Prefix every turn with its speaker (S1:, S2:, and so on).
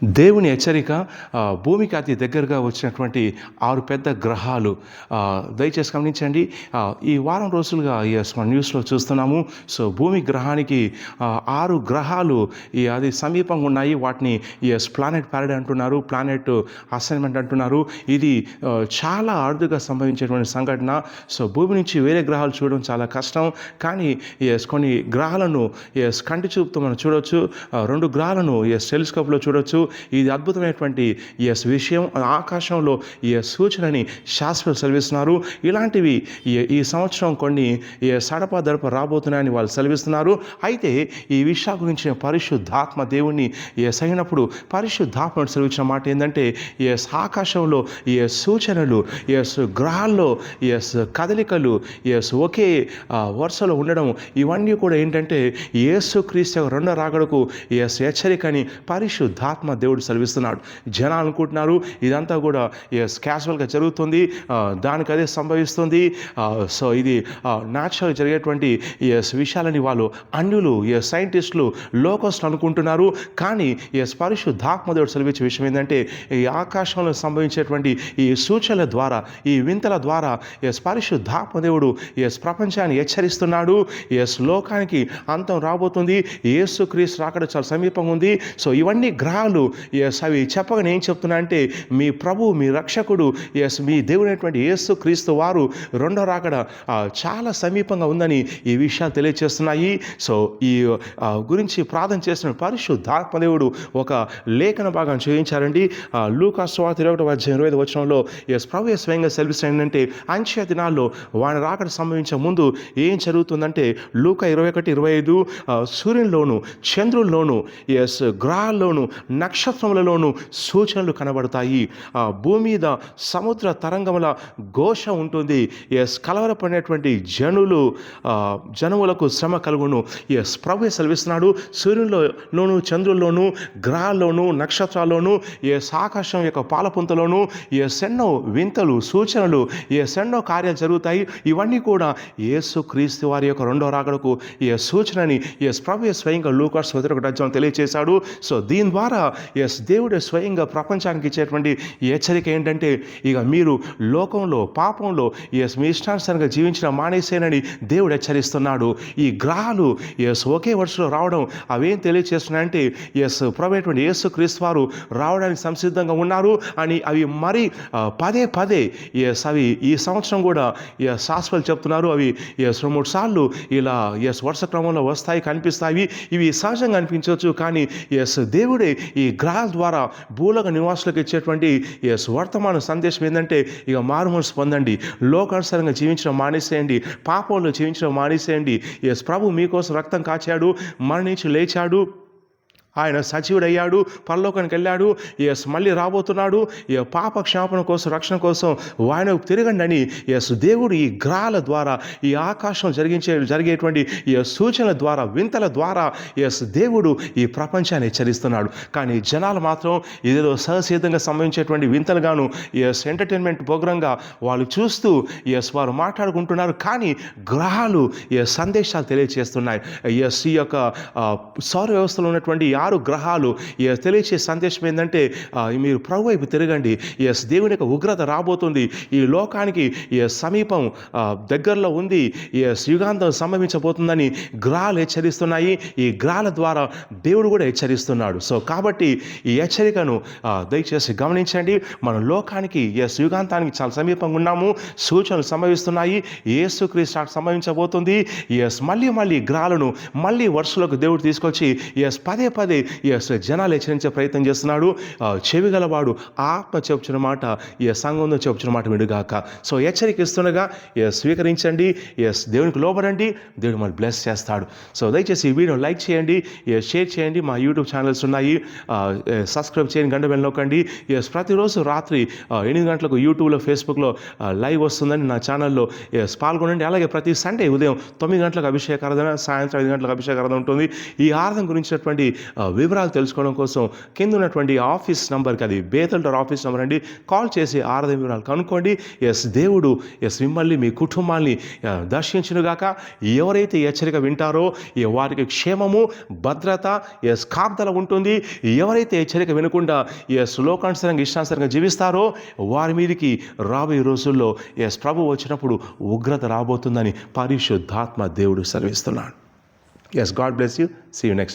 S1: దేవుని హెచ్చరిక భూమికి అతి దగ్గరగా వచ్చినటువంటి 6 పెద్ద గ్రహాలు. దయచేసి గమనించండి. ఈ వారం రోజులుగా మన న్యూస్‌లో చూస్తున్నాము. సో, భూమి గ్రహానికి 6 గ్రహాలు అది సమీపంగా ఉన్నాయి. వాటిని ప్లానెట్ ప్యారడై అంటున్నారు. ప్లానెట్ అసైన్‌మెంట్ అంటున్నారు. ఇది చాలా అరుదుగా సంభవించేటువంటి సంఘటన. సో, భూమి నుంచి వేరే గ్రహాలు చూడడం చాలా కష్టం. కానీ కొన్ని గ్రహాలను కంటి చూపుతో మనం చూడొచ్చు. 2 గ్రహాలను టెలిస్కోప్‌లో చూడొచ్చు. ఇది అద్భుతమైనటువంటి విషయం. ఆకాశంలో సూచనని శాస్త్రవేత్తలు సెలవిస్తున్నారు. ఇలాంటివి ఈ సంవత్సరం కొన్ని సడపదడప రాబోతున్నాయని వాళ్ళు సెలవిస్తున్నారు. అయితే ఈ విషయాల గురించి పరిశుద్ధాత్మ దేవుణ్ణి అయినప్పుడు పరిశుద్ధాత్మ సెలవించిన మాట ఏంటంటే ఆకాశంలో సూచనలు, గ్రహాల్లో కదలికలు, ఒకే వరుసలో ఉండడం, ఇవన్నీ కూడా ఏంటంటే యేసుక్రీస్తు రెండో రాకడకు హెచ్చరికని పరిశుద్ధాత్మ దేవుడు సెలవిస్తున్నాడు. జనాలు అనుకుంటున్నారు ఇదంతా కూడా క్యాజువల్గా జరుగుతుంది, దానికి అదే సంభవిస్తుంది. సో ఇది న్యాచురల్గా జరిగేటువంటి విషయాలని వాళ్ళు అన్యులు, సైంటిస్టులు, లోకస్టులు అనుకుంటున్నారు. కానీ పరిశుద్ధాత్మ దేవుడు సెలవించే విషయం ఏంటంటే ఈ ఆకాశంలో సంభవించేటువంటి ఈ సూచనల ద్వారా, ఈ వింతల ద్వారా పరిశుద్ధాత్మ దేవుడు ప్రపంచాన్ని హెచ్చరిస్తున్నాడు. లోకానికి అంతం రాబోతుంది. యేసుక్రీస్తు రాకడ చాలా సమీపంగా ఉంది. సో ఇవన్నీ గ్రహాలు అవి చెప్పగానే ఏం చెప్తున్నా అంటే మీ ప్రభు, మీ రక్షకుడు, మీ దేవుడైనటువంటి యేసుక్రీస్తు వారు రెండో రాకడ చాలా సమీపంగా ఉందని ఈ విషయాలు తెలియజేస్తున్నాయి. సో ఈ గురించి ప్రార్థన చేసిన పరిశుద్ధాత్మ దేవుడు ఒక లేఖన భాగం చూపించారండి. లూకా సువార్త 21:25 వచనంలో ప్రభు స్వయంగా సెలవిస్తాడు ఏంటంటే అంత్య దినాల్లో వాని రాకడ సంభవించే ముందు ఏం జరుగుతుందంటే లూకా 21:25 సూర్యునిలోను, చంద్రుల్లోను, గ్రహాల్లోను, నక్షత్రములలోను సూచనలు కనబడతాయి. భూమి మీద సముద్ర తరంగముల ఘోష ఉంటుంది. కలవరపడినటువంటి జనములకు శ్రమ కలుగును. ప్రభు సెలవిస్తున్నాడు. సూర్యుల్లోను, చంద్రుల్లోను, గ్రహాల్లోను, నక్షత్రాల్లోను, ఆకాశం యొక్క పాలపుంతలోను ఎన్నో వింతలు, సూచనలు, ఎన్నో కార్యాలు జరుగుతాయి. ఇవన్నీ కూడా యేసుక్రీస్తు వారి యొక్క రెండో రాకడకు సూచనని ప్రభు స్వయంగా లూకా 21 తెలియజేశాడు. సో దీని ద్వారా దేవుడే స్వయంగా ప్రపంచానికి ఇచ్చేటువంటి హెచ్చరిక ఏంటంటే ఇక మీరు లోకంలో, పాపంలో మీ ఇష్టానుసారంగా జీవించడం మానేసేనని దేవుడు హెచ్చరిస్తున్నాడు. ఈ గ్రహాలు ఒకే వరుసలో రావడం అవేం తెలియజేస్తున్నాయంటే ప్రభువైనటువంటి యేసుక్రీస్తు వారు రావడానికి సంసిద్ధంగా ఉన్నారు అని అవి మరి పదే పదే అవి ఈ సంవత్సరం కూడా శాస్త్రాలు చెప్తున్నారు. అవి 2-3 సార్లు ఇలా వరుస క్రమంలో వస్తాయి, కనిపిస్తాయి. ఇవి సహజంగా అనిపించవచ్చు. కానీ దేవుడే ఈ గ్రహాల ద్వారా భూలోక నివాసులకు ఇచ్చేటువంటి వర్తమాన సందేశం ఏంటంటే ఇక మారుమనసు పొందండి, లోకానుసారంగా జీవించడం మానేసేయండి, పాపంలో జీవించడం మానేసేయండి. ప్రభు మీకోసం రక్తం కాచాడు, మరణించి లేచాడు, ఆయన సజీవుడయ్యాడు, పరలోకానికి వెళ్ళాడు, మళ్ళీ రాబోతున్నాడు. పాప క్షమాపణ కోసం, రక్షణ కోసం ఆయన తిరగండి అని దేవుడు ఈ గ్రహాల ద్వారా, ఈ ఆకాశం జరిగేటువంటి సూచనల ద్వారా, వింతల ద్వారా దేవుడు ఈ ప్రపంచాన్ని హెచ్చరిస్తున్నాడు. కానీ జనాలు మాత్రం ఇదేదో సహసిద్ధంగా సంభవించేటువంటి వింతలుగాను ఎంటర్టైన్మెంట్ ప్రోగ్రాంగా వాళ్ళు చూస్తూ వారు మాట్లాడుకుంటున్నారు. కానీ గ్రహాలు సందేశాలు తెలియజేస్తున్నాయి. ఈ యొక్క సౌర వ్యవస్థలో ఉన్నటువంటి 6 గ్రహాలు తెలియచే సందేశం ఏంటంటే మీరు ప్రభు వైపు తిరగండి. దేవుని యొక్క ఉగ్రత రాబోతుంది, ఈ లోకానికి సమీపం దగ్గరలో ఉంది, యుగాంతం సంభవించబోతుందని గ్రహాలు హెచ్చరిస్తున్నాయి. ఈ గ్రహాల ద్వారా దేవుడు కూడా హెచ్చరిస్తున్నాడు. సో కాబట్టి ఈ హెచ్చరికను దయచేసి గమనించండి. మన లోకానికి యుగాంతానికి చాలా సమీపంగా ఉన్నాము. సూచనలు సంభవిస్తున్నాయి. యేసుక్రీస్తు సంభవించబోతుంది. మళ్ళీ గ్రహాలను మళ్ళీ వరుసలోకి దేవుడు తీసుకొచ్చి పదే పదే జనాలు హెచ్చరించే ప్రయత్నం చేస్తున్నాడు. చెవి గలవాడు ఆత్మ చెప్పుచున్న మాట, సంఘంలో చెప్పుచున్న మాట విడుగాక. సో హెచ్చరిక ఇస్తుండగా స్వీకరించండి, దేవునికి లోబడండి, దేవుడు మనల్ని బ్లెస్ చేస్తాడు. సో దయచేసి ఈ వీడియో లైక్ చేయండి, షేర్ చేయండి. మా యూట్యూబ్ ఛానల్స్ ఉన్నాయి, సబ్స్క్రైబ్ చేయండి, గంట బెల్ నొక్కండి. ప్రతిరోజు రాత్రి 8 గంటలకు యూట్యూబ్లో, ఫేస్బుక్లో లైవ్ వస్తుందని నా ఛానల్లో పాల్గొనండి. అలాగే ప్రతి సండే ఉదయం 9 గంటలకు అభిషేక ఆరాధన, సాయంత్రం 5 గంటలకు అభిషేక ఆరాధన ఉంటుంది. ఈ ఆరాధన గురించినటువంటి వివరాలు తెలుసుకోవడం కోసం కింద ఉన్నటువంటి ఆఫీస్ నంబర్కి, అది బేతల్ డార్ ఆఫీస్ నెంబర్ అండి, కాల్ చేసి ఆరాధన వివరాలు కనుక్కోండి. దేవుడు మిమ్మల్ని మీ కుటుంబాన్ని దర్శించునుగాక. ఎవరైతే హెచ్చరిక వింటారో వారికి క్షేమము, భద్రత, కాపుదల ఉంటుంది. ఎవరైతే హెచ్చరిక వినకుండా లోకానుసారంగా ఇష్టానుసారంగా జీవిస్తారో వారి మీదకి రాబోయే రోజుల్లో ప్రభు వచ్చినప్పుడు ఉగ్రత రాబోతుందని పరిశుద్ధాత్మ దేవుడు సెలవిస్తున్నాడు. God bless you. See you next.